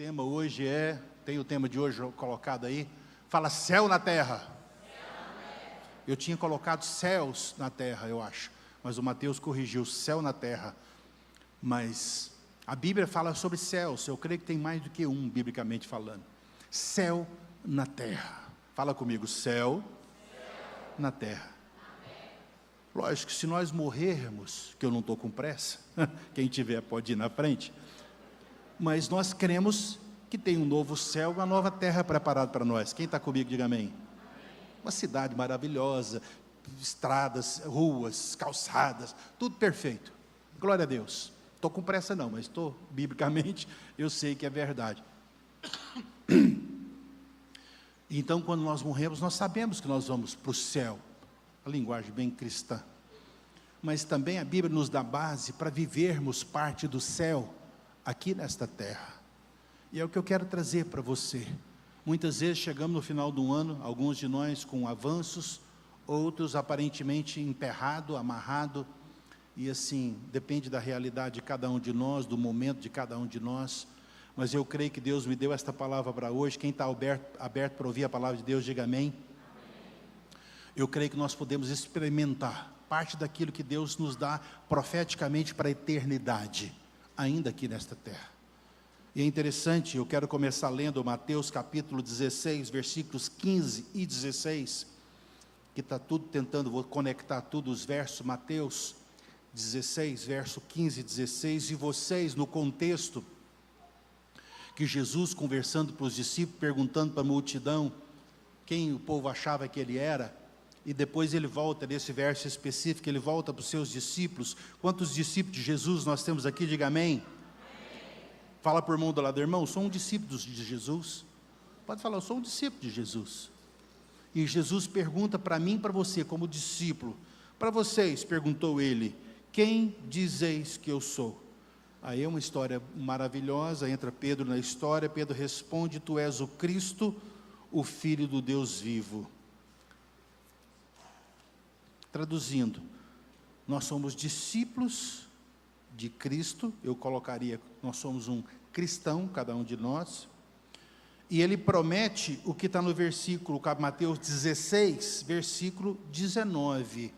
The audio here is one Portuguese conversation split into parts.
tema hoje tem o tema de hoje colocado aí, fala céu na terra. Eu tinha colocado céus na terra, eu acho, mas o Mateus corrigiu, céu na terra. Mas a Bíblia fala sobre céus, eu creio que tem mais do que um, biblicamente falando. Céu na terra. Fala comigo, céu na terra. Lógico que se nós morrermos, que eu não estou com pressa, quem tiver pode ir na frente, mas nós cremos que tem um novo céu, uma nova terra preparada para nós. Quem está comigo, diga amém. Uma cidade maravilhosa, estradas, ruas, calçadas, tudo perfeito. Glória a Deus. Estou com pressa não, mas estou, biblicamente, eu sei que é verdade. Então, quando nós morremos, nós sabemos que nós vamos para o céu. A linguagem bem cristã. Mas também a Bíblia nos dá base para vivermos parte do céu aqui nesta terra. E é o que eu quero trazer para você. Muitas vezes chegamos no final do ano, alguns de nós com avanços, outros aparentemente emperrado, amarrado, e assim, depende da realidade de cada um de nós, do momento de cada um de nós, mas eu creio que Deus me deu esta palavra para hoje. Quem está aberto para ouvir a palavra de Deus, diga amém. Eu creio que nós podemos experimentar parte daquilo que Deus nos dá profeticamente para a eternidade, ainda aqui nesta terra. E é interessante, eu quero começar lendo Mateus capítulo 16, versículos 15 e 16, que está tudo tentando, vou conectar tudo os versos, Mateus 16, verso 15 e 16, e vocês no contexto, que Jesus conversando para os discípulos, perguntando para a multidão, quem o povo achava que ele era, e depois ele volta, nesse verso específico, ele volta para os seus discípulos. Quantos discípulos de Jesus nós temos aqui? Diga amém. Fala para o irmão do lado, irmão, sou um discípulo de Jesus. Pode falar, eu sou um discípulo de Jesus. E Jesus pergunta para mim e para você, como discípulo, para vocês, perguntou ele, quem dizeis que eu sou? Aí é uma história maravilhosa, entra Pedro na história, Pedro responde, tu és o Cristo, o Filho do Deus vivo. Traduzindo, nós somos discípulos de Cristo, eu colocaria, nós somos um cristão, cada um de nós, e ele promete o que está no versículo, Mateus 16, versículo 19,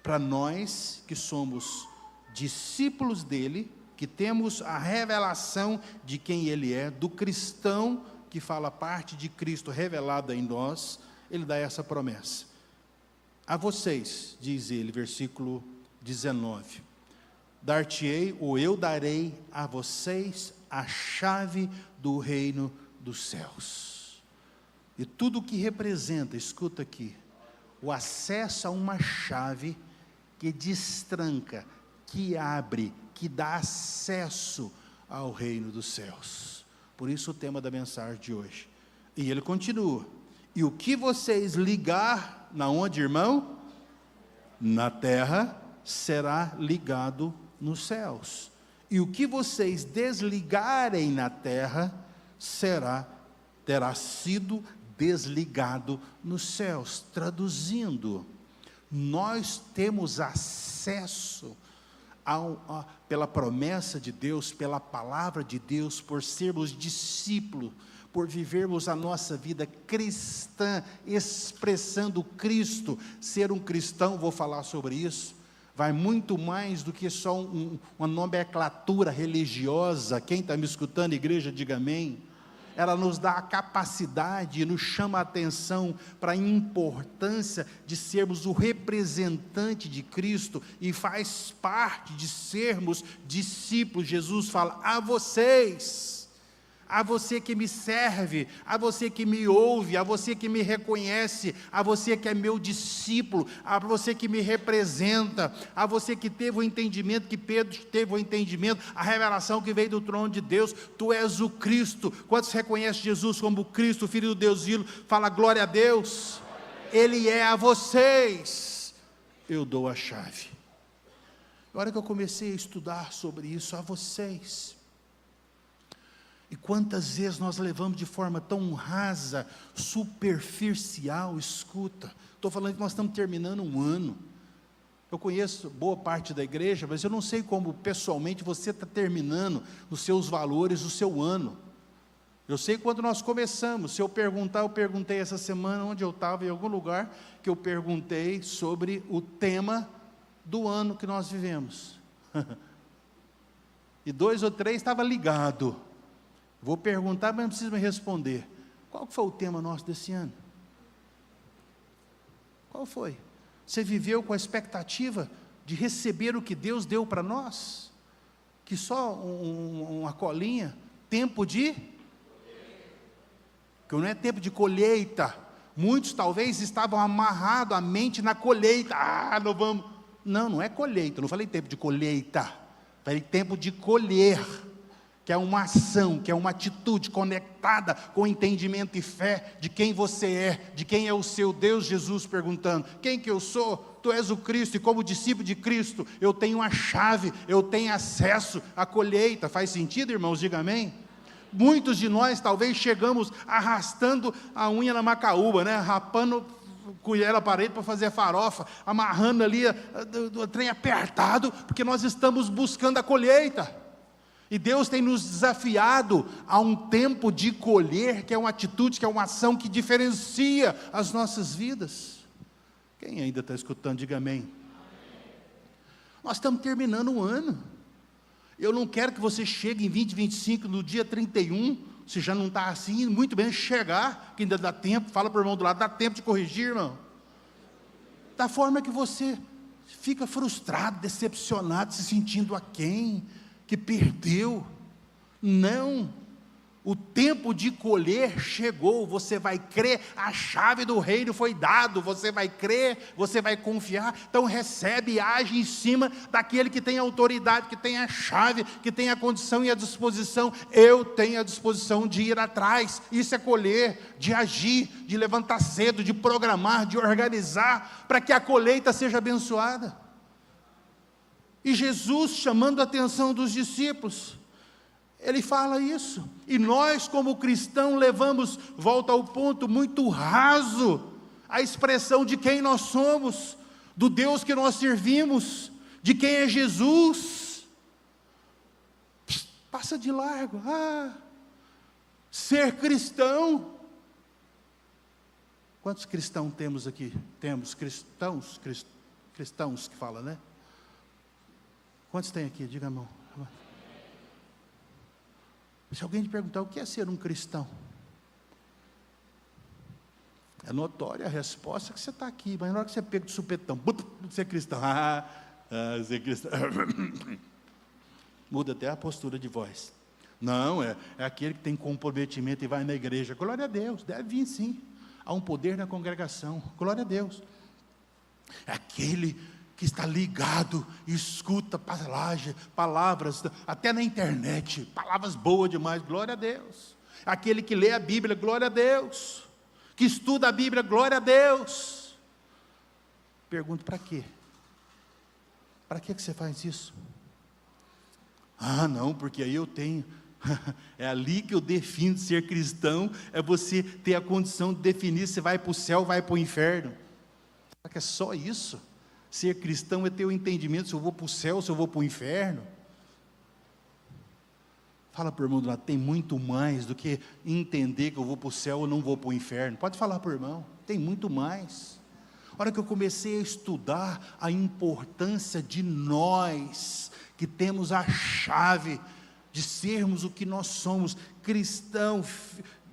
para nós que somos discípulos dele, que temos a revelação de quem ele é, do cristão que fala parte de Cristo revelada em nós, ele dá essa promessa. A vocês, diz ele, versículo 19, dar-te-ei, ou eu darei a vocês a chave do reino dos céus. E tudo o que representa, escuta aqui, o acesso a uma chave que destranca, que abre, que dá acesso ao reino dos céus. Por isso o tema da mensagem de hoje. E ele continua, e o que vocês ligar, na onde, irmão? Na terra, será ligado nos céus. E o que vocês desligarem na terra, terá sido desligado nos céus. Traduzindo, nós temos acesso pela promessa de Deus, pela palavra de Deus, por sermos discípulos, por vivermos a nossa vida cristã, expressando Cristo. Ser um cristão, vou falar sobre isso, vai muito mais do que só uma nomenclatura religiosa. Quem está me escutando, igreja, diga amém. Ela nos dá a capacidade, nos chama a atenção para a importância de sermos o representante de Cristo, e faz parte de sermos discípulos. Jesus fala, a você que me serve, a você que me ouve, a você que me reconhece, a você que é meu discípulo, a você que me representa, a você que teve o entendimento, que Pedro teve o entendimento, a revelação que veio do trono de Deus, tu és o Cristo. Quantos reconhecem Jesus como Cristo, Filho do Deus vivo? Fala glória a Deus. Ele é a vocês, eu dou a chave. A hora que eu comecei a estudar sobre isso, a vocês, e quantas vezes nós levamos de forma tão rasa, superficial, escuta, estou falando que nós estamos terminando um ano, eu conheço boa parte da igreja, mas eu não sei como pessoalmente você está terminando os seus valores, o seu ano. Eu sei quando nós começamos, se eu perguntar, eu perguntei essa semana onde eu estava, em algum lugar, que eu perguntei sobre o tema do ano que nós vivemos. E 2 ou 3 estava ligado. Vou perguntar, mas não precisa me responder. Qual foi o tema nosso desse ano? Qual foi? Você viveu com a expectativa de receber o que Deus deu para nós? Que só uma colinha, tempo de... que não é tempo de colheita. Muitos talvez estavam amarrados a mente na colheita. Não vamos... Não é colheita, eu não falei tempo de colheita. Falei tempo de colher, que é uma ação, que é uma atitude conectada com entendimento e fé de quem você é, de quem é o seu Deus. Jesus perguntando, quem que eu sou? Tu és o Cristo, e como discípulo de Cristo, eu tenho a chave, eu tenho acesso à colheita. Faz sentido, irmãos? Diga amém. Muitos de nós talvez chegamos arrastando a unha na macaúba, rapando colher a parede para fazer farofa, amarrando ali o trem apertado, porque nós estamos buscando a colheita. E Deus tem nos desafiado a um tempo de colher, que é uma atitude, que é uma ação que diferencia as nossas vidas. Quem ainda está escutando, diga amém. Nós estamos terminando o ano. Eu não quero que você chegue em 2025, no dia 31, se já não está assim, muito bem chegar, que ainda dá tempo, fala para o irmão do lado, dá tempo de corrigir, irmão. Da forma que você fica frustrado, decepcionado, se sentindo aquém, que perdeu. Não, o tempo de colher chegou, você vai crer, a chave do reino foi dado, você vai crer, você vai confiar, então recebe e age em cima daquele que tem autoridade, que tem a chave, que tem a condição e a disposição. Eu tenho a disposição de ir atrás, isso é colher, de agir, de levantar cedo, de programar, de organizar, para que a colheita seja abençoada. E Jesus, chamando a atenção dos discípulos, Ele fala isso, e nós como cristãos levamos, volta ao ponto, muito raso, a expressão de quem nós somos, do Deus que nós servimos, de quem é Jesus. Passa de largo. Ser cristão. Quantos cristãos temos aqui? Temos cristãos que fala, né? Quantos tem aqui? Diga a mão. Se alguém te perguntar o que é ser um cristão, é notória a resposta que você está aqui, mas na hora que você pega de supetão, você é cristão, você é cristão, muda até a postura de voz. Não, é aquele que tem comprometimento e vai na igreja. Glória a Deus, deve vir sim, há um poder na congregação, glória a Deus. É aquele que está ligado, escuta palavras, até na internet, palavras boas demais, glória a Deus. Aquele que lê a Bíblia, glória a Deus. Que estuda a Bíblia, glória a Deus. Pergunto, para quê? Para que você faz isso? Não, porque aí eu tenho... É ali que eu defino ser cristão, é você ter a condição de definir se vai para o céu ou vai para o inferno. Será que é só isso? Ser cristão é ter o entendimento se eu vou para o céu ou se eu vou para o inferno? Fala para o irmão do lado, tem muito mais do que entender que eu vou para o céu ou não vou para o inferno. Pode falar para o irmão, tem muito mais. A hora que eu comecei a estudar a importância de nós, que temos a chave de sermos o que nós somos, cristãos,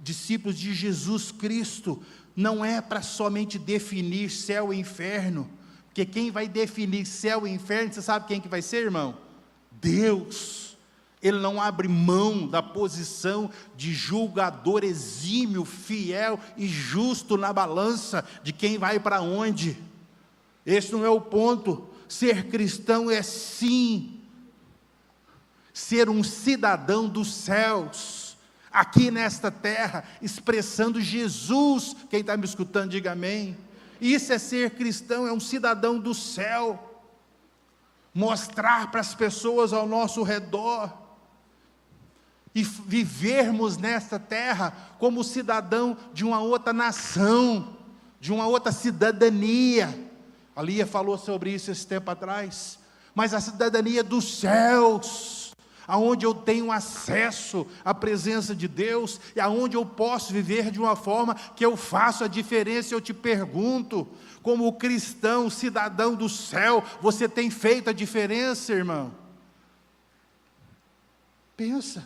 discípulos de Jesus Cristo, não é para somente definir céu e inferno, porque quem vai definir céu e inferno, você sabe quem que vai ser, irmão? Deus. Ele não abre mão da posição de julgador exímio, fiel e justo na balança de quem vai para onde. Esse não é o ponto. Ser cristão é sim ser um cidadão dos céus, aqui nesta terra, expressando Jesus. Quem está me escutando, diga amém. Isso é ser cristão, é um cidadão do céu, mostrar para as pessoas ao nosso redor, e vivermos nesta terra como cidadão de uma outra nação, de uma outra cidadania. A Lia falou sobre isso esse tempo atrás, mas a cidadania dos céus, aonde eu tenho acesso à presença de Deus, e aonde eu posso viver de uma forma que eu faço a diferença. Eu te pergunto, como cristão, cidadão do céu, você tem feito a diferença, irmão? Pensa,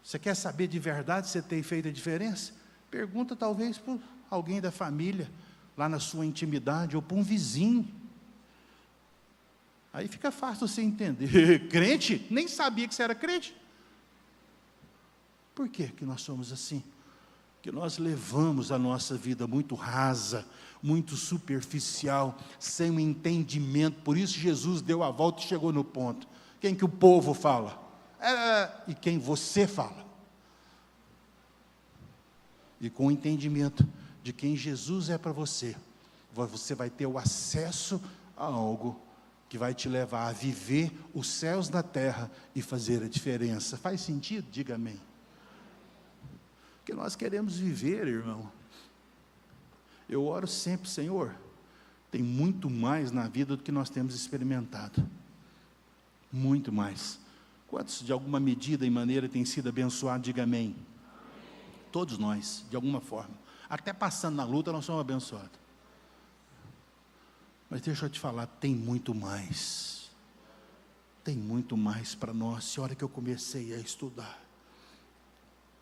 você quer saber de verdade se você tem feito a diferença? Pergunta talvez para alguém da família, lá na sua intimidade, ou para um vizinho. Aí fica fácil você entender. Crente? Nem sabia que você era crente. Por que que nós somos assim? Que nós levamos a nossa vida muito rasa, muito superficial, sem um entendimento. Por isso Jesus deu a volta e chegou no ponto. Quem que o povo fala? E quem você fala? E com o entendimento de quem Jesus é para você, você vai ter o acesso a algo que vai te levar a viver os céus na terra e fazer a diferença. Faz sentido? Diga amém. Porque nós queremos viver, irmão. Eu oro sempre, Senhor, tem muito mais na vida do que nós temos experimentado. Muito mais. Quantos, de alguma medida e maneira, têm sido abençoados? Diga amém. Todos nós, de alguma forma. Até passando na luta, nós somos abençoados. Mas deixa eu te falar, tem muito mais. Tem muito mais para nós. A hora que eu comecei a estudar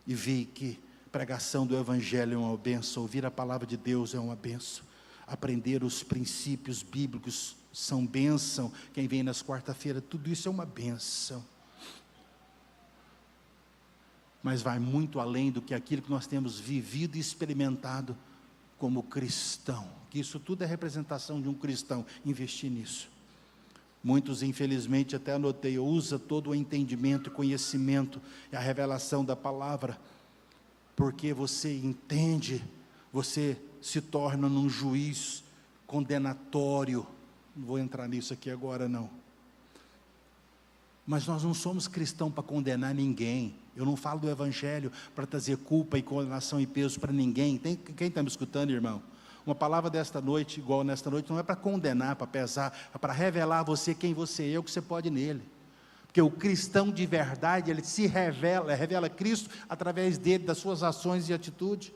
e vi que pregação do Evangelho é uma bênção, ouvir a palavra de Deus é uma bênção, aprender os princípios bíblicos são bênção, quem vem nas quarta-feiras, tudo isso é uma bênção. Mas vai muito além do que aquilo que nós temos vivido e experimentado como cristão, que isso tudo é representação de um cristão. Investir nisso. Muitos, infelizmente, até anotei, usa todo o entendimento e conhecimento e a revelação da palavra, porque você entende, você se torna num juiz condenatório. Não vou entrar nisso aqui agora não. Mas nós não somos cristãos para condenar ninguém. Eu não falo do Evangelho para trazer culpa e condenação e peso para ninguém. Quem está me escutando, irmão? Uma palavra desta noite, igual nesta noite, não é para condenar, para pesar, é para revelar a você quem você é, o que você pode nele. Porque o cristão de verdade, ele se revela Cristo através dele, das suas ações e atitudes.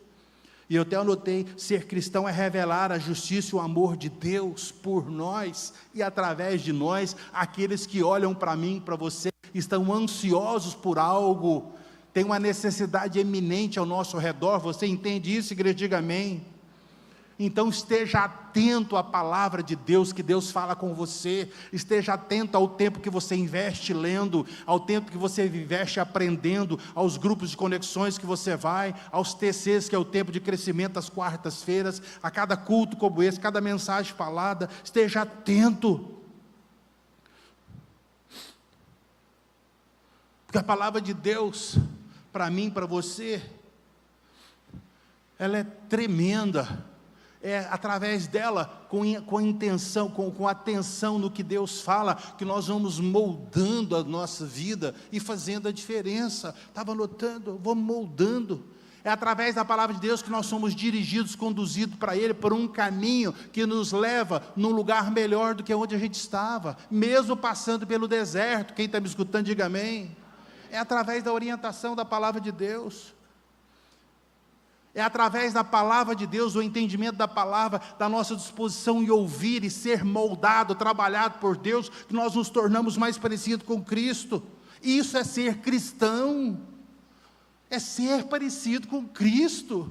E eu até anotei, ser cristão é revelar a justiça e o amor de Deus por nós, e através de nós, aqueles que olham para mim, para você, estão ansiosos por algo, tem uma necessidade eminente ao nosso redor. Você entende isso, igreja? Diga amém. Então esteja atento à palavra de Deus, que Deus fala com você, esteja atento ao tempo que você investe lendo, ao tempo que você investe aprendendo, aos grupos de conexões que você vai, aos TCs, que é o tempo de crescimento às quartas-feiras, a cada culto como esse, cada mensagem falada. Esteja atento, porque a palavra de Deus, para mim, para você, ela é tremenda. É através dela, com a intenção, com atenção no que Deus fala, que nós vamos moldando a nossa vida e fazendo a diferença. Estava anotando, vamos moldando. É através da palavra de Deus que nós somos dirigidos, conduzidos para Ele, por um caminho que nos leva num lugar melhor do que onde a gente estava, mesmo passando pelo deserto. Quem está me escutando, diga amém. É através da orientação da palavra de Deus. É através da palavra de Deus, do entendimento da palavra, da nossa disposição em ouvir e ser moldado, trabalhado por Deus, que nós nos tornamos mais parecidos com Cristo. Isso é ser cristão, é ser parecido com Cristo.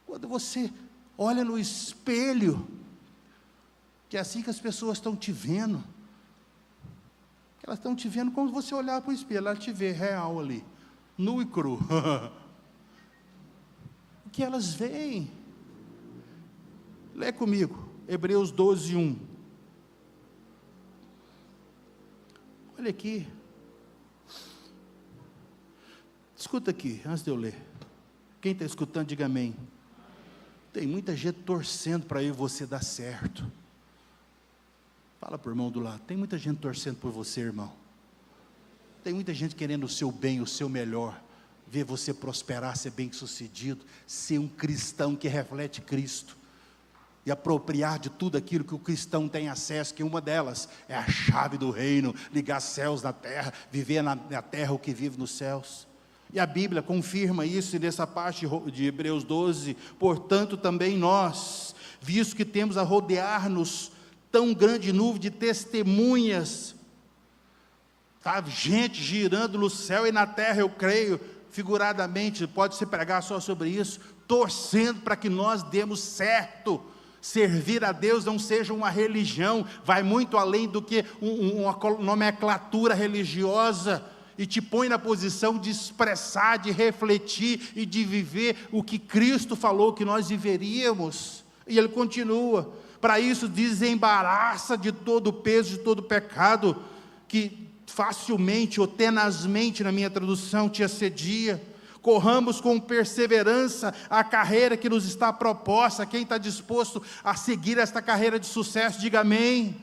Quando você olha no espelho, que é assim que as pessoas estão te vendo, elas estão te vendo como se você olhar para o espelho, ela te vê real ali, nu e cru. O que elas veem? Lê comigo, Hebreus 12, 1. Olha aqui. Escuta aqui, antes de eu ler. Quem está escutando, diga amém. Tem muita gente torcendo para eu e você dar certo. Fala para o irmão do lado. Tem muita gente torcendo por você, irmão. Tem muita gente querendo o seu bem, o seu melhor. Ver você prosperar, ser bem-sucedido, ser um cristão que reflete Cristo. E e apropriar de tudo aquilo que o cristão tem acesso, que uma delas é a chave do reino, ligar céus na terra, viver na terra o que vive nos céus. E a Bíblia confirma isso nessa parte de Hebreus 12, portanto também nós, visto que temos a rodear-nos tão grande nuvem de testemunhas, tá? Gente girando no céu e na terra, eu creio, figuradamente, pode-se pregar só sobre isso, torcendo para que nós demos certo. Servir a Deus não seja uma religião, vai muito além do que uma nomenclatura religiosa, e te põe na posição de expressar, de refletir e de viver o que Cristo falou que nós viveríamos. E ele continua, para isso desembaraça de todo o peso, de todo o pecado, que facilmente ou tenazmente, na minha tradução, te assedia. Corramos com perseverança a carreira que nos está proposta. Quem está disposto a seguir esta carreira de sucesso, diga amém.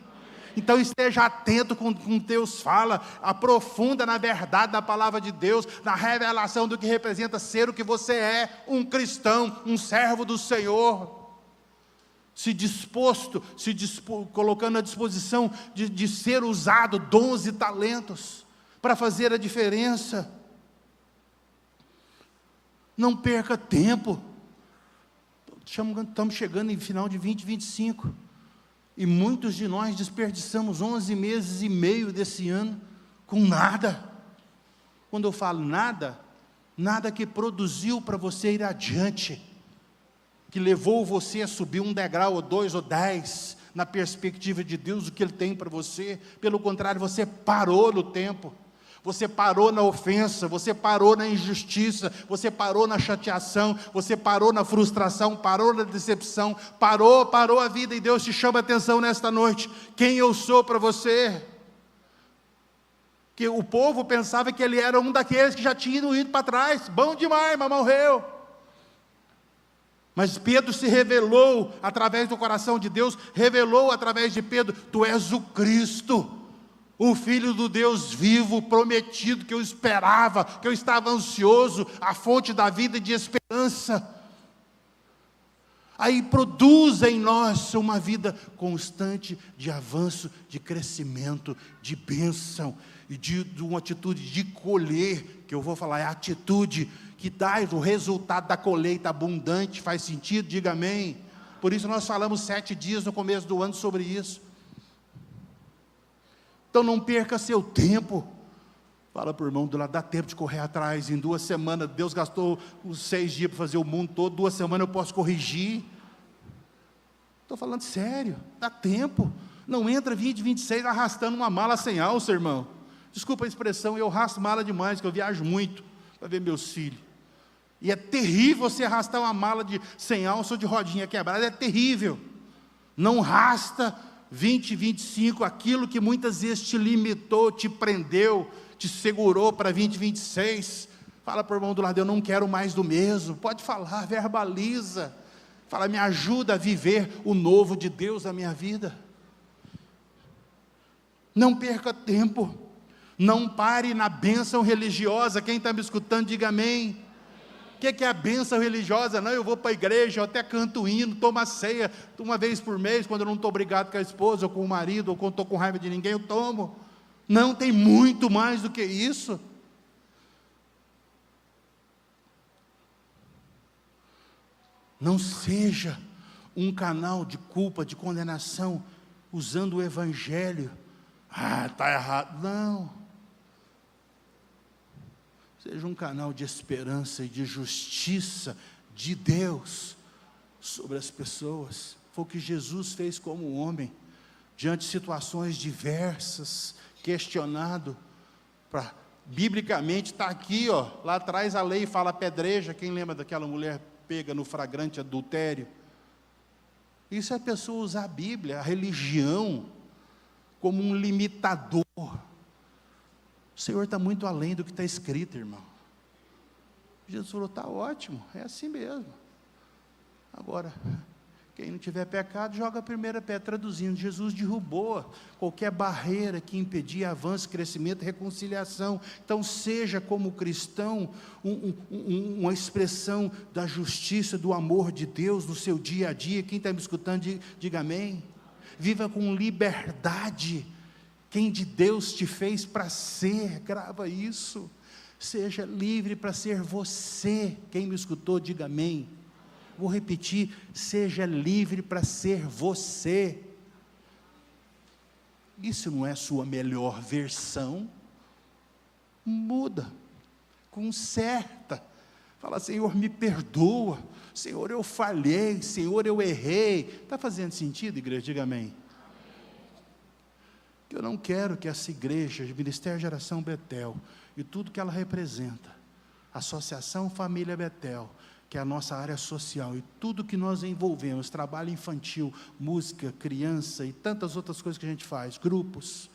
Então esteja atento com Deus fala, aprofunda na verdade da palavra de Deus, na revelação do que representa ser o que você é, um cristão, um servo do Senhor. Colocando à disposição de ser usado, dons e talentos, para fazer a diferença. Não perca tempo. Estamos chegando em final de 2025. E muitos de nós desperdiçamos 11 meses e meio desse ano com nada. Quando eu falo nada, nada que produziu para você ir adiante, que levou você a subir um degrau, ou 2, ou 10, na perspectiva de Deus, o que Ele tem para você. Pelo contrário, você parou no tempo. Você parou na ofensa, você parou na injustiça, você parou na chateação, você parou na frustração, parou na decepção, parou a vida, e Deus te chama a atenção nesta noite. Quem eu sou para você? Que o povo pensava que ele era um daqueles que já tinham ido para trás, bom demais, mas morreu. Mas Pedro se revelou através do coração de Deus, revelou através de Pedro, tu és o Cristo, o Filho do Deus vivo, prometido, que eu esperava, que eu estava ansioso, a fonte da vida e de esperança. Aí produz em nós uma vida constante de avanço, de crescimento, de bênção, e de uma atitude de colher, que eu vou falar, é a atitude que dá o resultado da colheita abundante. Faz sentido? Diga amém. Por isso nós falamos 7 dias no começo do ano sobre isso. Então não perca seu tempo. Fala para o irmão do lado, dá tempo de correr atrás. Em 2 semanas, Deus gastou os 6 dias para fazer o mundo todo, 2 semanas eu posso corrigir. Estou falando sério, dá tempo. Não entra 2026 arrastando uma mala sem alça, irmão. Desculpa a expressão, eu arrasto mala demais, que eu viajo muito para ver meus filhos. E é terrível você arrastar uma mala sem alça ou de rodinha quebrada, é terrível. Não arrasta 2025, aquilo que muitas vezes te limitou, te prendeu, te segurou para 2026. Fala para o irmão do lado, eu não quero mais do mesmo. Pode falar, verbaliza. Fala, me ajuda a viver o novo de Deus na minha vida. Não perca tempo. Não pare na bênção religiosa. Quem está me escutando, diga amém. O que é a bênção religiosa? Não, eu vou para a igreja, eu até canto hino, tomo a ceia, uma vez por mês, quando eu não estou brigado com a esposa, ou com o marido, ou quando estou com raiva de ninguém, eu tomo. Não, tem muito mais do que isso. Não seja um canal de culpa, de condenação, usando o evangelho. Ah, está errado. Não. Seja um canal de esperança e de justiça de Deus sobre as pessoas. Foi o que Jesus fez como homem, diante de situações diversas, questionado. Biblicamente está aqui, ó, lá atrás a lei fala apedreja. Quem lembra daquela mulher pega no flagrante adultério? Isso é a pessoa usar a Bíblia, a religião, como um limitador. O Senhor está muito além do que está escrito, irmão. Jesus falou, está ótimo, é assim mesmo. Agora, Quem não tiver pecado, joga a primeira pedra. Traduzindo, Jesus derrubou qualquer barreira que impedia avanço, crescimento, reconciliação. Então, seja como cristão, uma expressão da justiça, do amor de Deus no seu dia a dia. Quem está me escutando, diga amém. Viva com liberdade. Quem de Deus te fez para ser, grava isso. Seja livre para ser você. Quem me escutou, diga amém. Vou repetir, seja livre para ser você. Isso não é sua melhor versão? Muda, conserta. Fala, Senhor, me perdoa. Senhor, eu falhei. Senhor, eu errei. Está fazendo sentido, igreja? Diga amém. Eu não quero que essa igreja, Ministério Geração Betel, e tudo que ela representa, Associação Família Betel, que é a nossa área social, e tudo que nós envolvemos, trabalho infantil, música, criança, e tantas outras coisas que a gente faz, grupos,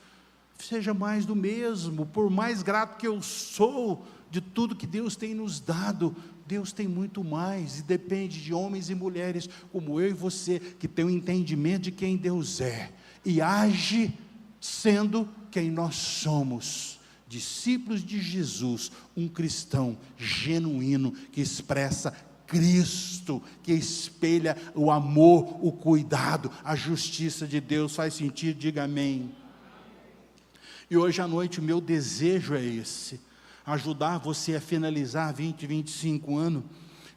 seja mais do mesmo. Por mais grato que eu sou de tudo que Deus tem nos dado, Deus tem muito mais, e depende de homens e mulheres como eu e você, que tem um entendimento de quem Deus é, e age sendo quem nós somos, discípulos de Jesus, um cristão genuíno, que expressa Cristo, que espelha o amor, o cuidado, a justiça de Deus. Faz sentido? Diga amém. E hoje à noite o meu desejo é esse, ajudar você a finalizar 25 anos,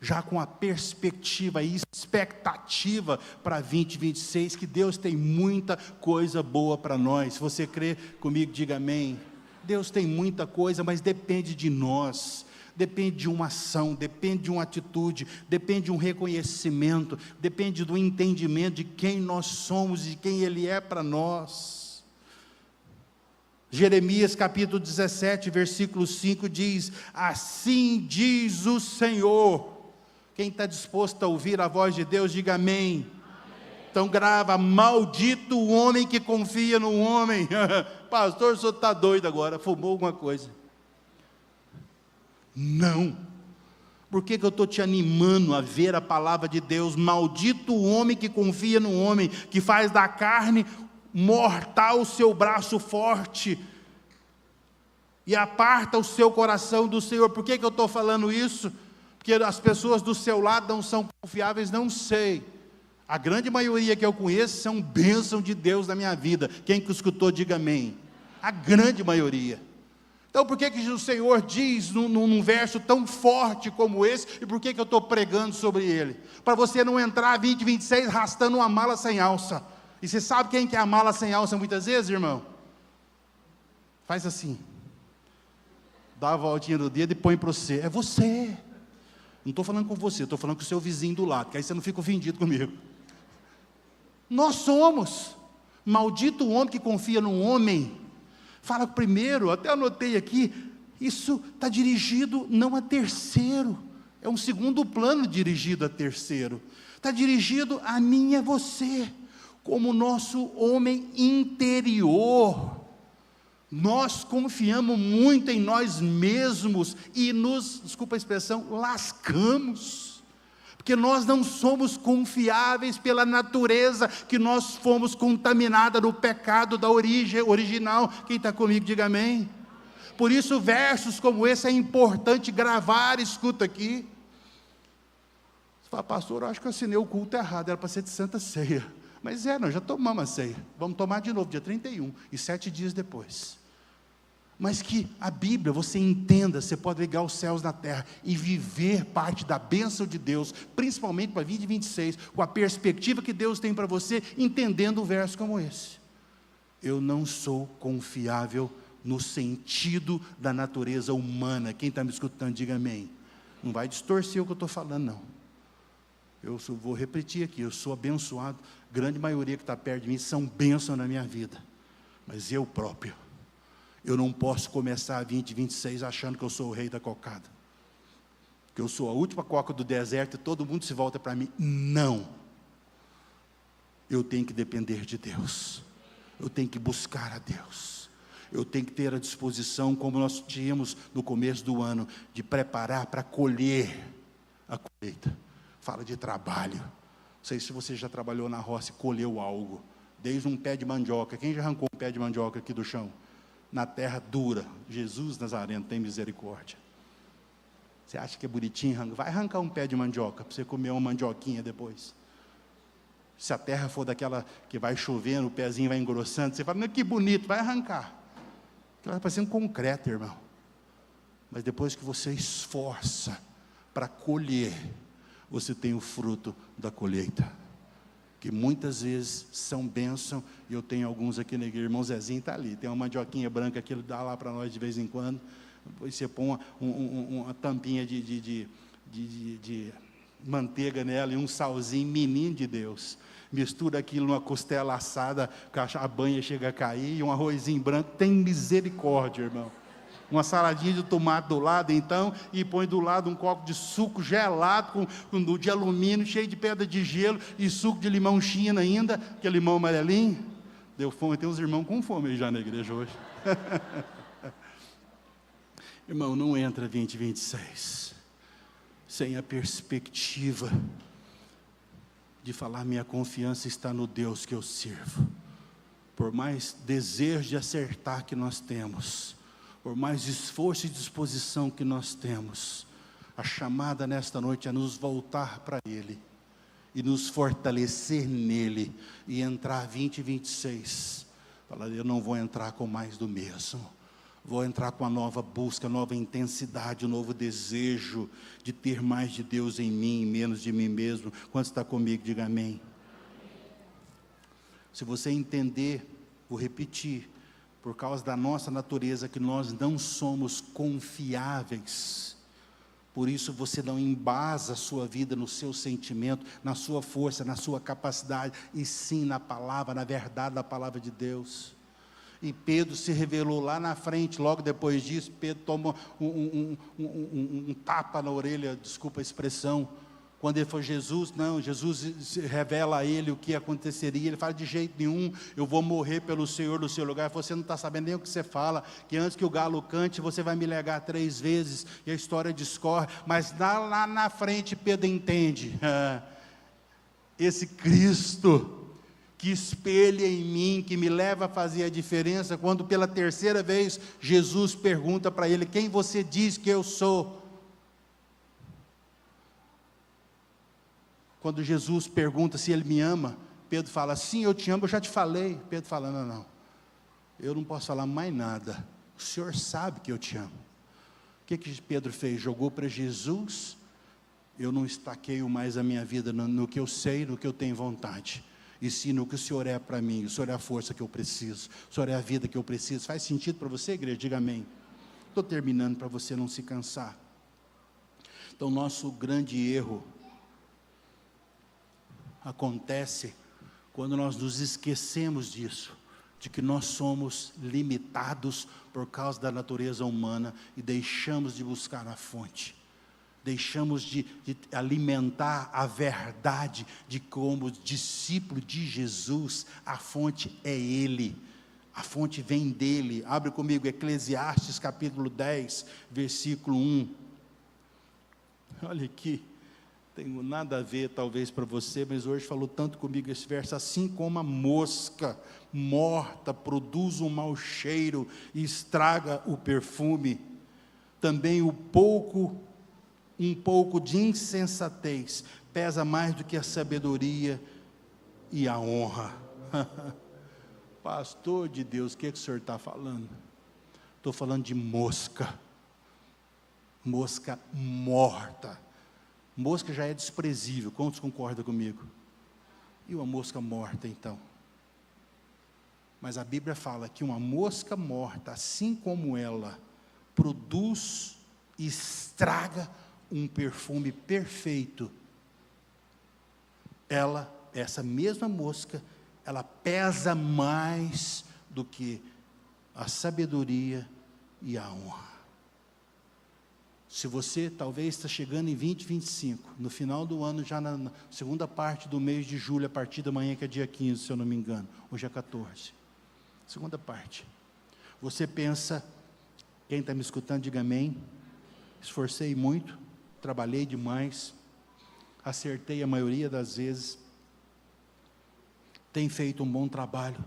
já com a perspectiva e expectativa para 2026, que Deus tem muita coisa boa para nós. Se você crê comigo, diga amém. Deus tem muita coisa, mas depende de nós, depende de uma ação, depende de uma atitude, depende de um reconhecimento, depende do entendimento de quem nós somos e de quem Ele é para nós. Jeremias capítulo 17, versículo 5 diz, assim diz o Senhor. Quem está disposto a ouvir a voz de Deus, diga amém. Então grava, maldito o homem que confia no homem. Pastor, o senhor está doido agora, fumou alguma coisa? Não. Por que eu estou te animando a ver a palavra de Deus? Maldito o homem que confia no homem, que faz da carne mortal o seu braço forte, e aparta o seu coração do Senhor. Por que eu estou falando isso? Porque as pessoas do seu lado não são confiáveis, não sei. A grande maioria que eu conheço são bênção de Deus na minha vida. Quem que escutou, diga amém. A grande maioria. Então por que o Senhor diz num verso tão forte como esse, e por que eu estou pregando sobre ele? Para você não entrar 2026 arrastando uma mala sem alça. E você sabe quem que é a mala sem alça muitas vezes, irmão? Faz assim. Dá a voltinha do dedo e põe para você. É você. Não estou falando com você, estou falando com o seu vizinho do lado, que aí você não fica ofendido comigo. Nós somos. Maldito o homem que confia no homem. Fala primeiro, até anotei aqui, isso está dirigido não a terceiro, é um segundo plano dirigido a terceiro. Está dirigido a mim e a você, como nosso homem interior. Nós confiamos muito em nós mesmos e nos, desculpa a expressão, lascamos. Porque nós não somos confiáveis pela natureza, que nós fomos contaminados no pecado da origem original. Quem está comigo, diga amém. Por isso versos como esse é importante gravar. Escuta aqui. Você fala, pastor, eu acho que eu assinei o culto errado, era para ser de Santa Ceia. Mas nós já tomamos a ceia, vamos tomar de novo, dia 31, e 7 dias depois. Mas que a Bíblia, você entenda, você pode ligar os céus na terra, e viver parte da bênção de Deus, principalmente para 2026, com a perspectiva que Deus tem para você, entendendo um verso como esse. Eu não sou confiável no sentido da natureza humana. Quem está me escutando, diga amém. Não vai distorcer o que eu estou falando, não. Vou repetir aqui, eu sou abençoado, grande maioria que está perto de mim são bênçãos na minha vida, mas eu próprio, eu não posso começar 2026 achando que eu sou o rei da cocada, que eu sou a última coca do deserto e todo mundo se volta para mim. Não, eu tenho que depender de Deus, eu tenho que buscar a Deus, eu tenho que ter a disposição, como nós tínhamos no começo do ano, de preparar para colher a colheita. Fala de trabalho, sei se você já trabalhou na roça e colheu algo, desde um pé de mandioca. Quem já arrancou um pé de mandioca aqui do chão? Na terra dura. Jesus Nazareno, tem misericórdia. Você acha que é bonitinho? Vai arrancar um pé de mandioca, para você comer uma mandioquinha depois. Se a terra for daquela que vai chovendo, o pezinho vai engrossando, você fala, não, que bonito, vai arrancar. Vai parecendo concreto, irmão. Mas depois que você esforça para colher, você tem o fruto da colheita, que muitas vezes são bênção, e eu tenho alguns aqui na igreja. Irmão Zezinho está ali, tem uma mandioquinha branca que ele dá lá para nós de vez em quando. Depois você põe uma tampinha de manteiga nela e um salzinho, menino de Deus, mistura aquilo numa costela assada, a banha chega a cair, e um arrozinho branco, tem misericórdia, irmão. Uma saladinha de tomate do lado, então, e põe do lado um copo de suco gelado, de alumínio, cheio de pedra de gelo, e suco de limão China ainda, que é limão amarelinho. Deu fome, tem uns irmãos com fome aí já na igreja hoje. Irmão, não entra 2026 sem a perspectiva de falar, minha confiança está no Deus que eu sirvo. Por mais desejo de acertar que nós temos, por mais esforço e disposição que nós temos, a chamada nesta noite é nos voltar para Ele, e nos fortalecer nele, e entrar 2026, falar, eu não vou entrar com mais do mesmo, vou entrar com a nova busca, nova intensidade, um novo desejo, de ter mais de Deus em mim, e menos de mim mesmo. Quanto está comigo, diga amém. Se você entender, vou repetir, por causa da nossa natureza, que nós não somos confiáveis, por isso você não embasa a sua vida no seu sentimento, na sua força, na sua capacidade, e sim na palavra, na verdade da palavra de Deus. E Pedro se revelou lá na frente, logo depois disso, Pedro toma um tapa na orelha, desculpa a expressão, quando ele falou, Jesus revela a ele o que aconteceria. Ele fala, de jeito nenhum, eu vou morrer pelo Senhor no seu lugar. Ele falou, você não está sabendo nem o que você fala, que antes que o galo cante, você vai me negar 3 vezes, e a história discorre. Mas lá na frente, Pedro entende, esse Cristo, que espelha em mim, que me leva a fazer a diferença, quando pela 3ª vez, Jesus pergunta para ele, quem você diz que eu sou? Quando Jesus pergunta se ele me ama, Pedro fala, sim, eu te amo, eu já te falei. Pedro fala, não, eu não posso falar mais nada, o Senhor sabe que eu te amo. O que Pedro fez? Jogou para Jesus, eu não estaqueio mais a minha vida no que eu sei, no que eu tenho vontade, e sim no que o Senhor é para mim. O Senhor é a força que eu preciso, o Senhor é a vida que eu preciso. Faz sentido para você, igreja? Diga amém. Estou terminando para você não se cansar. Então, nosso grande erro acontece quando nós nos esquecemos disso, de que nós somos limitados por causa da natureza humana, e deixamos de buscar a fonte, deixamos de alimentar a verdade, de como discípulo de Jesus, a fonte é Ele, a fonte vem dEle. Abre comigo Eclesiastes capítulo 10, versículo 1, olha aqui, tem nada a ver talvez para você, mas hoje falou tanto comigo esse verso, assim como a mosca morta produz um mau cheiro e estraga o perfume, também um pouco de insensatez pesa mais do que a sabedoria e a honra. Pastor de Deus, o que o senhor está falando? Estou falando de mosca morta. Mosca já é desprezível, quantos concordam comigo? E uma mosca morta então? Mas a Bíblia fala que uma mosca morta, assim como ela, produz e estraga um perfume perfeito, essa mesma mosca, ela pesa mais do que a sabedoria e a honra. Se você talvez está chegando em 2025, no final do ano, já na segunda parte do mês de julho, a partir da manhã, que é dia 15, se eu não me engano, hoje é 14, segunda parte, você pensa, quem está me escutando, diga amém, esforcei muito, trabalhei demais, acertei a maioria das vezes, tem feito um bom trabalho,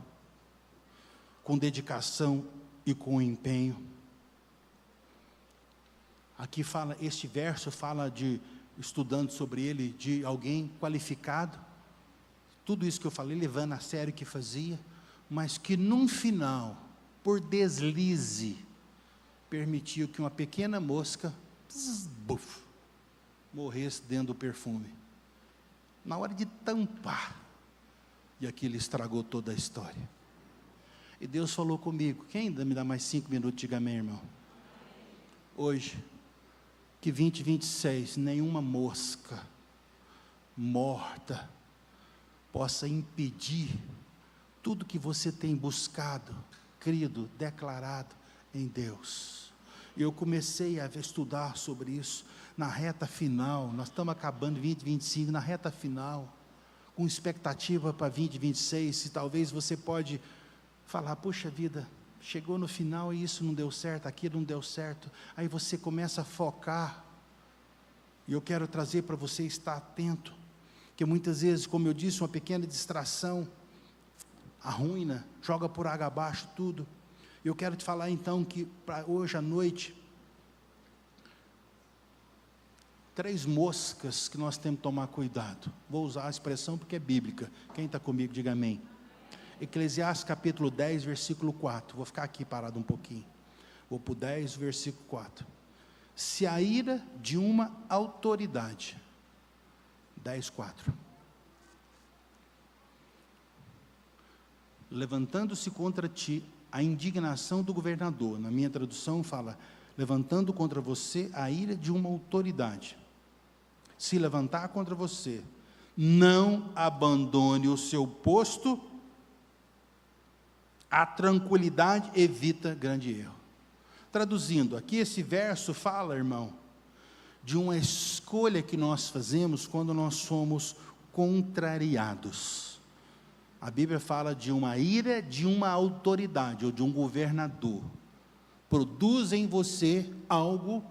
com dedicação e com empenho. Aqui fala, este verso fala de, estudando sobre ele, de alguém qualificado, tudo isso que eu falei, levando a sério o que fazia, mas que num final, por deslize, permitiu que uma pequena mosca, morresse dentro do perfume, na hora de tampar, e aquilo estragou toda a história. E Deus falou comigo, quem ainda me dá mais 5 minutos, diga amém, irmão. Hoje, que 2026, nenhuma mosca morta possa impedir tudo que você tem buscado, crido, declarado em Deus. E eu comecei a estudar sobre isso na reta final. Nós estamos acabando 2025, na reta final, com expectativa para 2026. Se talvez você pode falar, puxa vida, chegou no final e isso não deu certo, aquilo não deu certo. Aí você começa a focar. E eu quero trazer para você estar atento, que muitas vezes, como eu disse, uma pequena distração arruína, joga por água abaixo tudo. Eu quero te falar então que para hoje à noite, 3 moscas que nós temos que tomar cuidado. Vou usar a expressão porque é bíblica. Quem está comigo, diga amém. Eclesiastes capítulo 10, versículo 4. Vou ficar aqui parado um pouquinho. Vou para o 10, versículo 4. Se a ira de uma autoridade, 10, 4. Levantando-se contra ti a indignação do governador, na minha tradução fala, levantando contra você a ira de uma autoridade, se levantar contra você, não abandone o seu posto, a tranquilidade evita grande erro. Traduzindo, aqui esse verso fala, irmão, de uma escolha que nós fazemos quando nós somos contrariados. A Bíblia fala de uma ira de uma autoridade, ou de um governador. Produz em você algo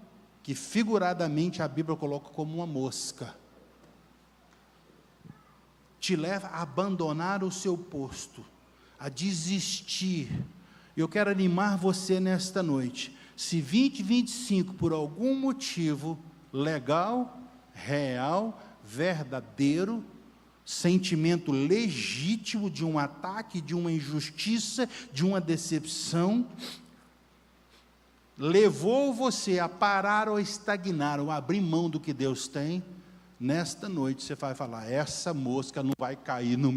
que figuradamente a Bíblia coloca como uma mosca. Te leva a abandonar o seu posto, a desistir. Eu quero animar você nesta noite. Se 2025, por algum motivo legal, real, verdadeiro, sentimento legítimo de um ataque, de uma injustiça, de uma decepção, levou você a parar ou estagnar, ou abrir mão do que Deus tem, nesta noite você vai falar, essa mosca não vai cair no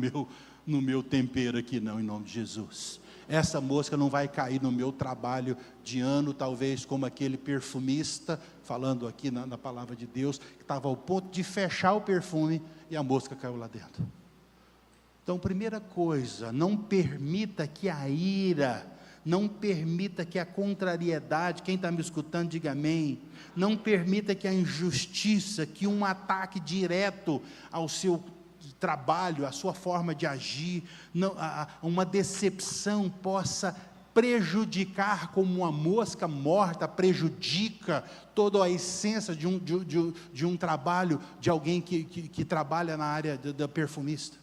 meu tempero aqui não, em nome de Jesus. Essa mosca não vai cair no meu trabalho de ano, talvez como aquele perfumista, falando aqui na palavra de Deus, que estava ao ponto de fechar o perfume, e a mosca caiu lá dentro. Então, primeira coisa, não permita que a ira, não permita que a contrariedade, quem está me escutando, diga amém, não permita que a injustiça, que um ataque direto ao seu trabalho, à sua forma de agir, uma decepção possa prejudicar, como uma mosca morta prejudica toda a essência de um trabalho, de alguém que trabalha na área da perfumista.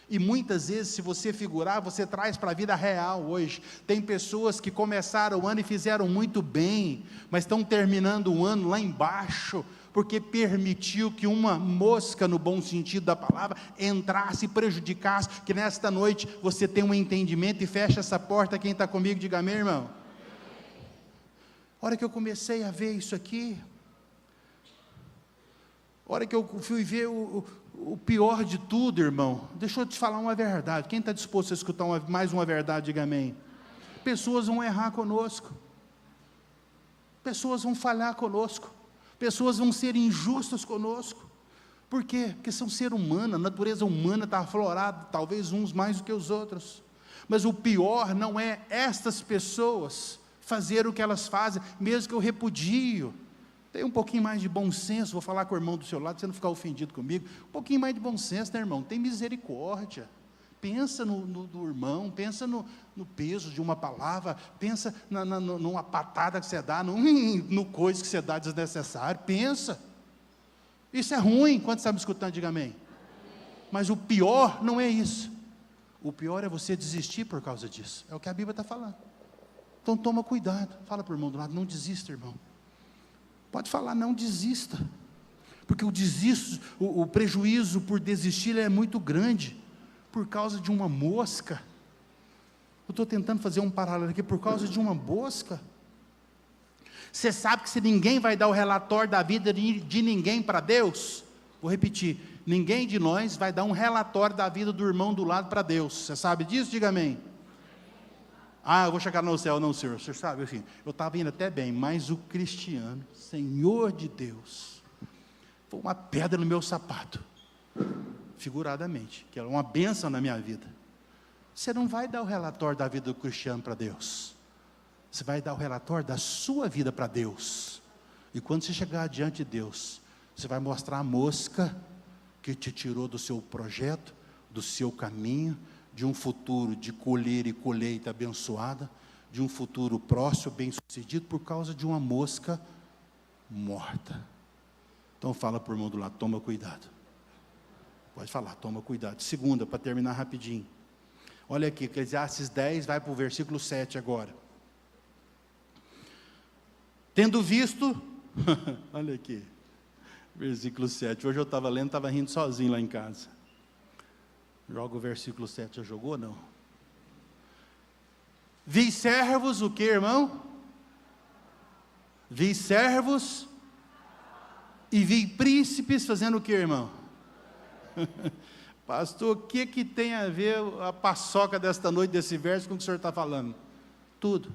E muitas vezes, se você figurar, você traz para a vida real hoje. Tem pessoas que começaram o ano e fizeram muito bem, mas estão terminando o ano lá embaixo, porque permitiu que uma mosca, no bom sentido da palavra, entrasse e prejudicasse, que nesta noite você tenha um entendimento e fecha essa porta. Quem está comigo, diga amém, irmão. A hora que eu comecei a ver isso aqui, a hora que eu fui ver o pior de tudo, irmão, deixa eu te falar uma verdade. Quem está disposto a escutar mais uma verdade, diga amém. Pessoas vão errar conosco, pessoas vão falhar conosco, pessoas vão ser injustas conosco. Por quê? Porque são ser humano, a natureza humana está aflorada, talvez uns mais do que os outros. Mas o pior não é estas pessoas fazer o que elas fazem, mesmo que eu repudio. Tem um pouquinho mais de bom senso, vou falar com o irmão do seu lado, você não ficar ofendido comigo. Um pouquinho mais de bom senso, né, irmão? Tem misericórdia. Pensa no irmão, pensa no peso de uma palavra, pensa numa patada que você dá, no coisa que você dá desnecessário, pensa. Isso é ruim. Quantos estão me escutando, diga amém. Mas o pior não é isso. O pior é você desistir por causa disso. É o que a Bíblia está falando. Então toma cuidado. Fala para o irmão do lado, não desista, irmão. Pode falar, não desista. Porque o prejuízo por desistir é muito grande. Por causa de uma mosca. Eu estou tentando fazer um paralelo aqui. Por causa de uma mosca. Você sabe que se ninguém vai dar o relatório da vida de ninguém para Deus, vou repetir, ninguém de nós vai dar um relatório da vida do irmão do lado para Deus. Você sabe disso? Diga amém. Eu vou chegar no céu. Não, senhor, você sabe, assim, eu estava indo até bem, mas o cristiano, Senhor de Deus, foi uma pedra no meu sapato, figuradamente, que é uma bênção na minha vida. Você não vai dar o relatório da vida do cristiano para Deus. Você vai dar o relatório da sua vida para Deus. E quando você chegar diante de Deus, você vai mostrar a mosca que te tirou do seu projeto, do seu caminho, de um futuro de colher e colheita abençoada, de um futuro próximo, bem sucedido, por causa de uma mosca morta. Então fala para o irmão do lado, toma cuidado. Pode falar, toma cuidado. Segunda, para terminar rapidinho. Olha aqui, Eclesiastes 10, vai para o versículo 7 agora. Tendo visto, olha aqui, versículo 7, hoje eu estava lendo, estava rindo sozinho lá em casa. Joga o versículo 7, já jogou ou não? Vi servos, o que, irmão? Vi servos e vi príncipes fazendo o que, irmão? Pastor, o que tem a ver a paçoca desta noite, desse verso, com o que o senhor está falando? Tudo.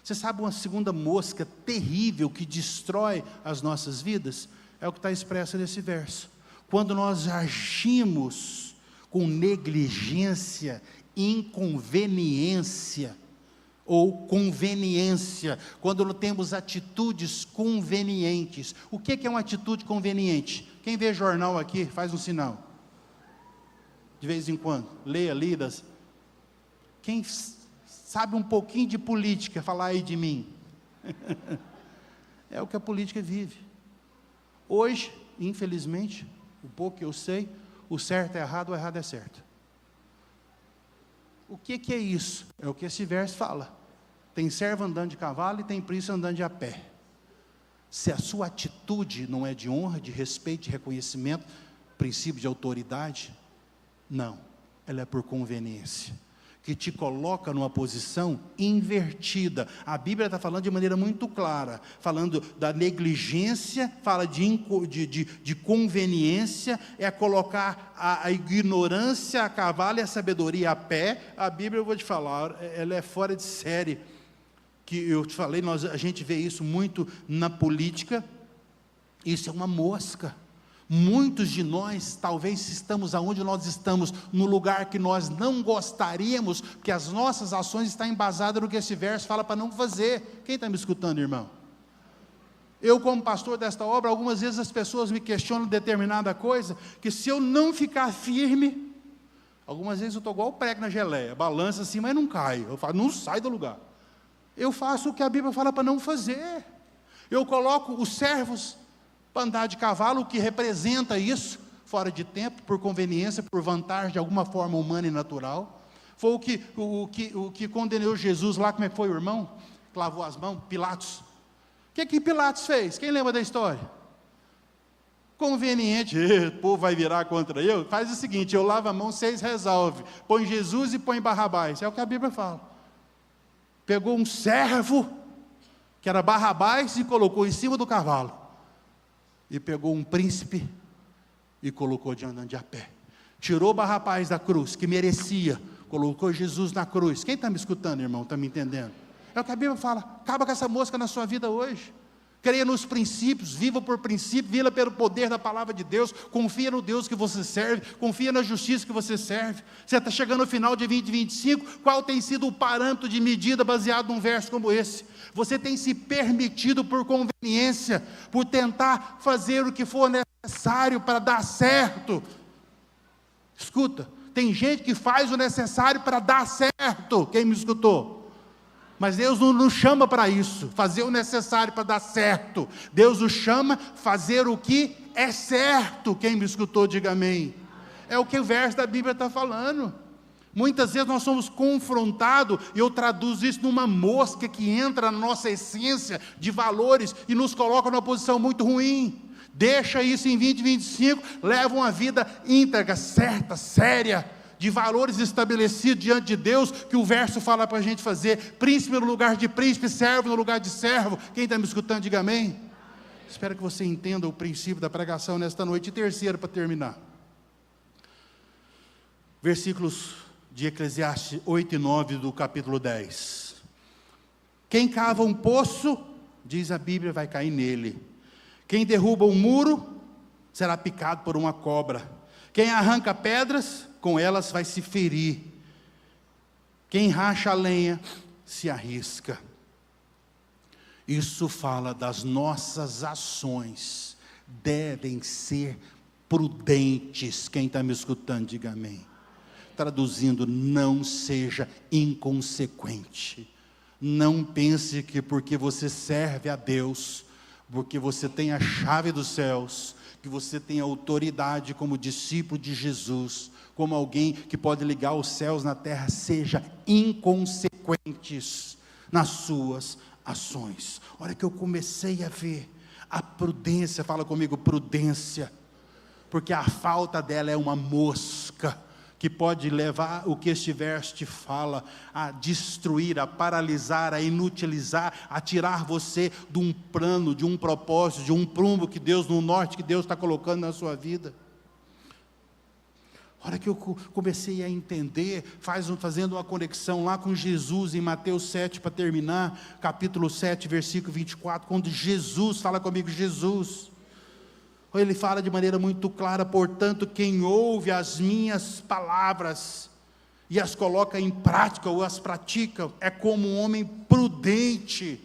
Você sabe uma segunda mosca terrível que destrói as nossas vidas? É o que está expresso nesse verso. Quando nós agimos com negligência, inconveniência ou conveniência, quando não temos atitudes convenientes. O que é uma atitude conveniente? Quem vê jornal aqui, faz um sinal. De vez em quando, leia, lidas. Quem sabe um pouquinho de política, falar aí de mim. É o que a política vive. Hoje, infelizmente, o pouco que eu sei, o certo é errado, o errado é certo. O que é isso? É o que esse verso fala. Tem servo andando de cavalo e tem príncipe andando de a pé. Se a sua atitude não é de honra, de respeito, de reconhecimento, princípio de autoridade, não, ela é por conveniência, que te coloca numa posição invertida. A Bíblia está falando de maneira muito clara, falando da negligência, fala de conveniência, é colocar a ignorância a cavalo e a sabedoria a pé. A Bíblia, eu vou te falar, ela é fora de série, que eu te falei, a gente vê isso muito na política. Isso é uma mosca. Muitos de nós, talvez estamos aonde nós estamos, no lugar que nós não gostaríamos, porque as nossas ações estão embasadas no que esse verso fala para não fazer. Quem está me escutando, irmão? Eu, como pastor desta obra, algumas vezes as pessoas me questionam determinada coisa, que se eu não ficar firme, algumas vezes eu estou igual o prego na geleia, balança assim, mas não cai, eu falo, não sai do lugar. Eu faço o que a Bíblia fala para não fazer. Eu coloco os servos para andar de cavalo, o que representa isso, fora de tempo, por conveniência, por vantagem de alguma forma humana e natural. Foi o que condenou Jesus lá. Como é que foi o irmão? Clavou as mãos, Pilatos. O que Pilatos fez? Quem lembra da história? Conveniente, o povo vai virar contra eu. Faz o seguinte, eu lavo a mão, vocês resolvem. Põe Jesus e põe Barrabás. É o que a Bíblia fala. Pegou um servo, que era Barrabás, e colocou em cima do cavalo. E pegou um príncipe e colocou de andando de a pé. Tirou Barrabás da cruz, que merecia, colocou Jesus na cruz. Quem está me escutando, irmão? Está me entendendo? É o que a Bíblia fala. Acaba com essa mosca na sua vida hoje. Creia nos princípios, viva por princípio, viva pelo poder da palavra de Deus, confia no Deus que você serve, confia na justiça que você serve. Você está chegando no final de 2025, qual tem sido o parâmetro de medida baseado num verso como esse? Você tem se permitido por conveniência, por tentar fazer o que for necessário para dar certo. Escuta, tem gente que faz o necessário para dar certo. Quem me escutou? Mas Deus não nos chama para isso, fazer o necessário para dar certo. Deus nos chama a fazer o que é certo. Quem me escutou, diga amém. É o que o verso da Bíblia está falando. Muitas vezes nós somos confrontados, e eu traduzo isso numa mosca que entra na nossa essência de valores e nos coloca numa posição muito ruim. Deixa isso em 2025, leva uma vida íntegra, certa, séria, de valores estabelecidos diante de Deus, que o verso fala para a gente fazer. Príncipe no lugar de príncipe, servo no lugar de servo. Quem está me escutando, diga amém. Espero que você entenda o princípio da pregação nesta noite. E terceiro, para terminar, versículos de Eclesiastes 8 e 9 do capítulo 10. Quem cava um poço, diz a Bíblia, vai cair nele. Quem derruba um muro, será picado por uma cobra. Quem arranca pedras, com elas vai se ferir. Quem racha a lenha, se arrisca. Isso fala das nossas ações, devem ser prudentes. Quem está me escutando, diga amém. Traduzindo, não seja inconsequente. Não pense que porque você serve a Deus, porque você tem a chave dos céus, que você tem autoridade como discípulo de Jesus, como alguém que pode ligar os céus na terra, seja inconsequentes nas suas ações. Olha que eu comecei a ver a prudência, fala comigo, prudência, porque a falta dela é uma mosca, que pode levar o que este verso te fala, a destruir, a paralisar, a inutilizar, a tirar você de um plano, de um propósito, de um prumo que Deus, no norte que Deus está colocando na sua vida. A hora que eu comecei a entender, fazendo uma conexão lá com Jesus, em Mateus 7, para terminar, capítulo 7, versículo 24, quando Jesus, fala comigo, Jesus, ele fala de maneira muito clara: portanto, quem ouve as minhas palavras, e as coloca em prática, ou as pratica, é como um homem prudente,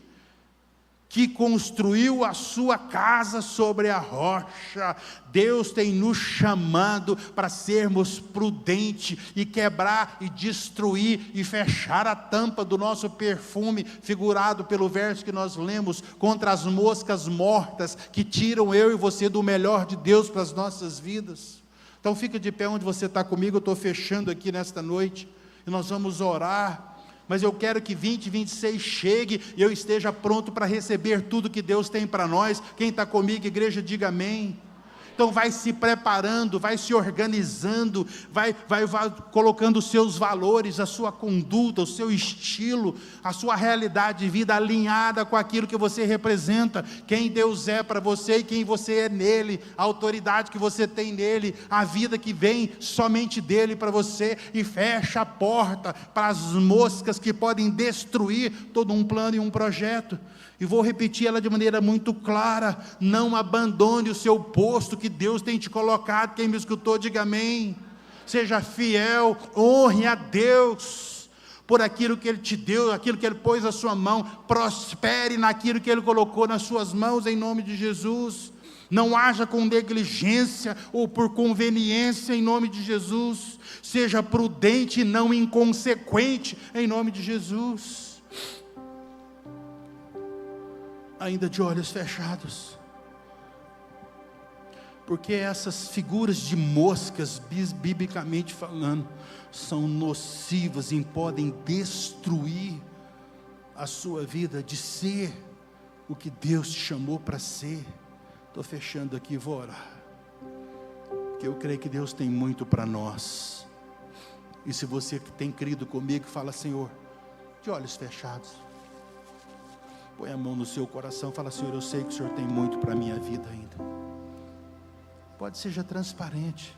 que construiu a sua casa sobre a rocha. Deus tem nos chamado para sermos prudentes, e quebrar, e destruir, e fechar a tampa do nosso perfume, figurado pelo verso que nós lemos, contra as moscas mortas, que tiram eu e você do melhor de Deus para as nossas vidas. Então fica de pé onde você está comigo, eu estou fechando aqui nesta noite, e nós vamos orar. Mas eu quero que 2026 chegue, e eu esteja pronto para receber tudo que Deus tem para nós. Quem está comigo, igreja, diga amém. Então vai se preparando, vai se organizando, vai colocando os seus valores, a sua conduta, o seu estilo, a sua realidade de vida alinhada com aquilo que você representa, quem Deus é para você e quem você é nele, a autoridade que você tem nele, a vida que vem somente dele para você, e fecha a porta para as moscas que podem destruir todo um plano e um projeto. E vou repetir ela de maneira muito clara: não abandone o seu posto que Deus tem te colocado. Quem me escutou, diga amém. Seja fiel, honre a Deus por aquilo que Ele te deu, aquilo que Ele pôs na sua mão. Prospere naquilo que Ele colocou nas suas mãos, em nome de Jesus. Não haja com negligência ou por conveniência, em nome de Jesus. Seja prudente e não inconsequente, em nome de Jesus. Ainda de olhos fechados, porque essas figuras de moscas, biblicamente falando, são nocivas e podem destruir a sua vida de ser o que Deus te chamou para ser. Estou fechando aqui, vou orar, porque eu creio que Deus tem muito para nós. E se você tem crido comigo, fala: Senhor, de olhos fechados, põe a mão no seu coração, fala: Senhor, eu sei que o Senhor tem muito para a minha vida ainda. Pode, seja transparente,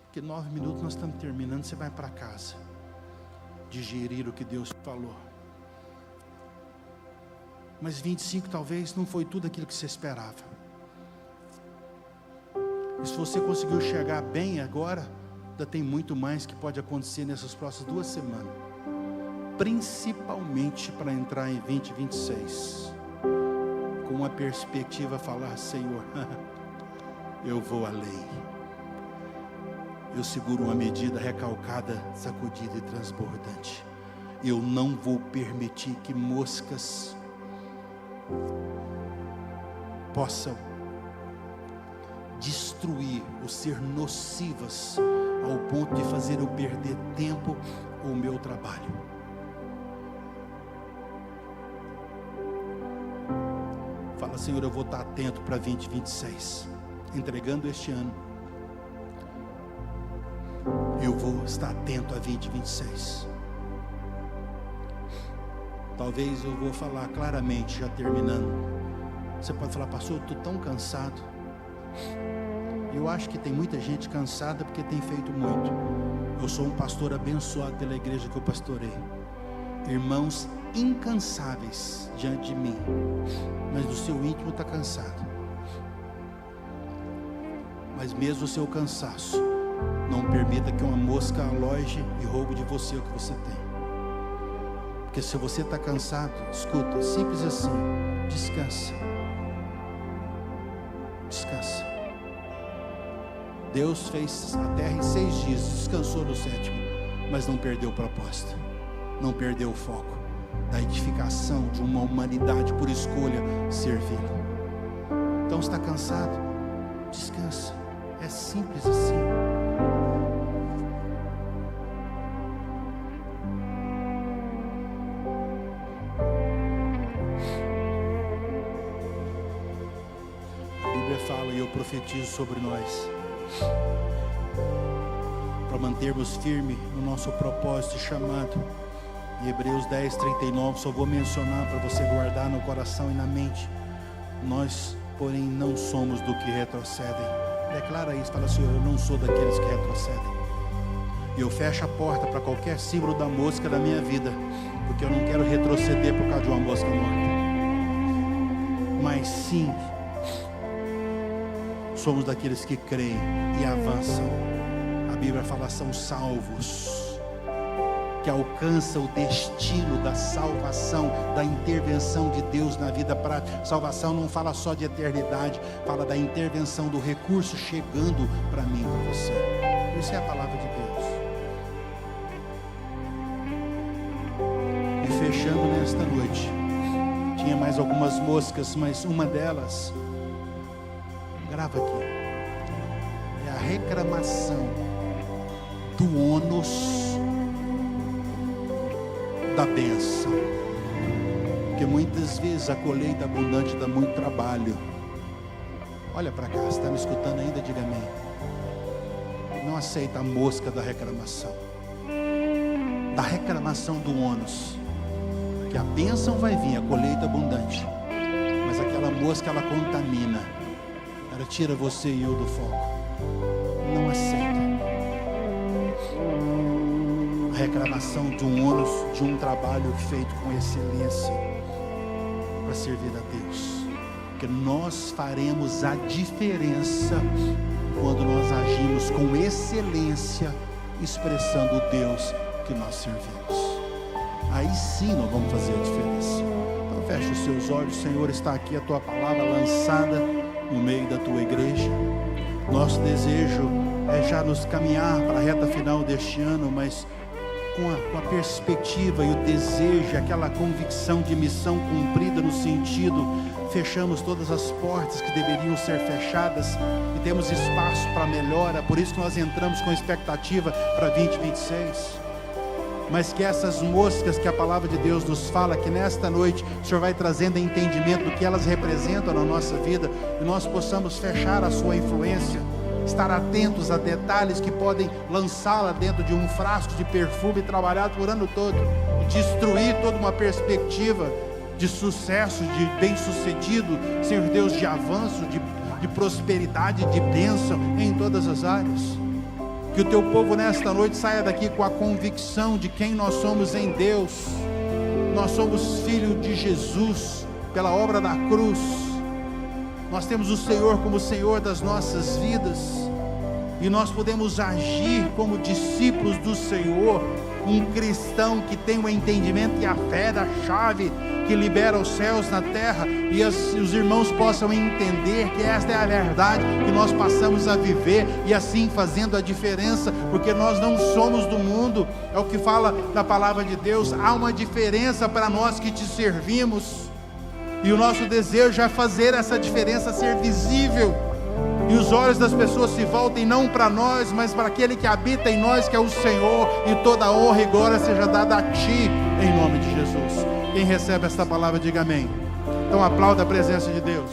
porque 9 minutos nós estamos terminando, você vai para casa, digerir o que Deus falou. Mas 25 talvez não foi tudo aquilo que você esperava. E se você conseguiu chegar bem agora, ainda tem muito mais que pode acontecer nessas próximas 2 semanas. Principalmente para entrar em 2026 com uma perspectiva, falar: Senhor, eu vou além, eu seguro uma medida recalcada, sacudida e transbordante. Eu não vou permitir que moscas possam destruir ou ser nocivas ao ponto de fazer eu perder tempo ou o meu trabalho. Fala: Senhor, eu vou estar atento para 2026, entregando este ano. Eu vou estar atento a 2026. Talvez eu vou falar claramente, já terminando. Você pode falar: pastor, eu estou tão cansado. Eu acho que tem muita gente cansada porque tem feito muito. Eu sou um pastor abençoado pela igreja que eu pastorei. Irmãos incansáveis diante de mim, mas do seu íntimo está cansado. Mas mesmo o seu cansaço, não permita que uma mosca aloje e roube de você o que você tem. Porque se você está cansado, escuta, simples assim, descansa. Descansa. Deus fez a terra em 6 dias, descansou no 7º, mas não perdeu o propósito, não perdeu o foco da edificação de uma humanidade por escolha servi-lo. Então, está cansado? Descansa. É simples assim. A Bíblia fala, e eu profetizo sobre nós, para mantermos firme no nosso propósito e chamado. Em Hebreus 10:39, só vou mencionar para você guardar no coração e na mente. Nós, porém, não somos do que retrocedem. Declara isso, fala: Senhor, eu não sou daqueles que retrocedem. E eu fecho a porta para qualquer símbolo da mosca da minha vida, porque eu não quero retroceder por causa de uma mosca morta. Mas sim, somos daqueles que creem e avançam. A Bíblia fala: são salvos, que alcançam o destino da salvação, da intervenção de Deus na vida prática. Salvação não fala só de eternidade, fala da intervenção do recurso chegando para mim, para você. Isso é a palavra de Deus. E fechando nesta noite, tinha mais algumas moscas, mas uma delas, grava aqui, é a reclamação do ônus da bênção. Porque muitas vezes a colheita abundante dá muito trabalho. Olha para cá, você está me escutando ainda? Diga amém. Não aceita a mosca da reclamação do ônus, que a bênção vai vir, a colheita abundante, mas aquela mosca, ela contamina, ela tira você e eu do foco. Não aceita reclamação de um ônus, de um trabalho feito com excelência para servir a Deus, porque nós faremos a diferença quando nós agimos com excelência, expressando o Deus que nós servimos. Aí sim nós vamos fazer a diferença. Então fecha os seus olhos. Senhor, está aqui a tua palavra lançada no meio da tua igreja. Nosso desejo é já nos caminhar para a reta final deste ano, mas com a perspectiva e o desejo, aquela convicção de missão cumprida, no sentido, fechamos todas as portas que deveriam ser fechadas e temos espaço para melhora. Por isso que nós entramos com expectativa para 2026. Mas que essas moscas que a palavra de Deus nos fala, que nesta noite o Senhor vai trazendo entendimento do que elas representam na nossa vida, e nós possamos fechar a sua influência, estar atentos a detalhes que podem lançá-la dentro de um frasco de perfume trabalhado por ano todo e destruir toda uma perspectiva de sucesso, de bem-sucedido, Senhor Deus, de avanço, de prosperidade, de bênção em todas as áreas. Que o teu povo nesta noite saia daqui com a convicção de quem nós somos em Deus. Nós somos filhos de Jesus pela obra da cruz. Nós temos o Senhor como Senhor das nossas vidas, e nós podemos agir como discípulos do Senhor, um cristão que tem o entendimento e a fé da chave que libera os céus na terra, e os irmãos possam entender que esta é a verdade que nós passamos a viver, e assim fazendo a diferença, porque nós não somos do mundo. É o que fala da palavra de Deus. Há uma diferença para nós que te servimos, e o nosso desejo é fazer essa diferença ser visível, e os olhos das pessoas se voltem não para nós, mas para aquele que habita em nós, que é o Senhor, e toda a honra e glória seja dada a Ti, em nome de Jesus. Quem recebe esta palavra, diga amém. Então aplauda a presença de Deus.